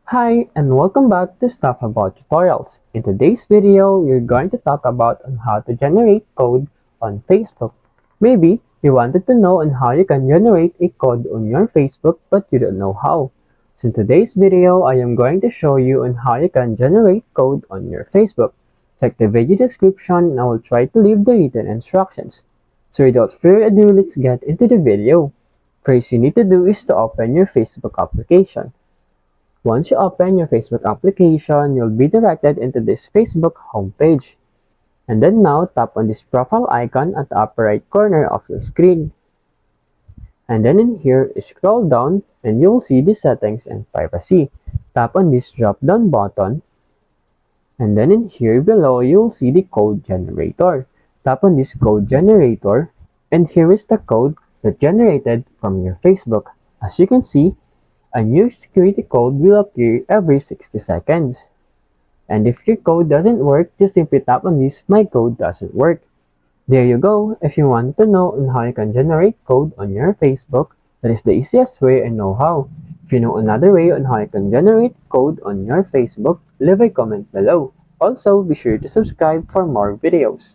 Hi and welcome back to Stuff About Tutorials. In today's video, we're going to talk about on how to generate code on Facebook. Maybe you wanted to know on how you can generate a code on your Facebook but you don't know how. So in today's video, I am going to show you on how you can generate code on your Facebook. Check the video description and I will try to leave the written instructions. So without further ado, let's get into the video. First you need to do is to open your Facebook application. Once you open your Facebook application, you'll be directed into this Facebook homepage. And then now tap on this profile icon at the upper right corner of your screen. And then in here, scroll down and you'll see the settings and privacy. Tap on this drop down button. And then in here below, you'll see the code generator. Tap on this code generator. And here is the code that generated from your Facebook. As you can see, a new security code will appear every 60 seconds. And if your code doesn't work, just simply tap on this My Code Doesn't Work. There you go. If you want to know on how you can generate code on your Facebook, that is the easiest way I know how. If you know another way on how you can generate code on your Facebook, leave a comment below. Also, be sure to subscribe for more videos.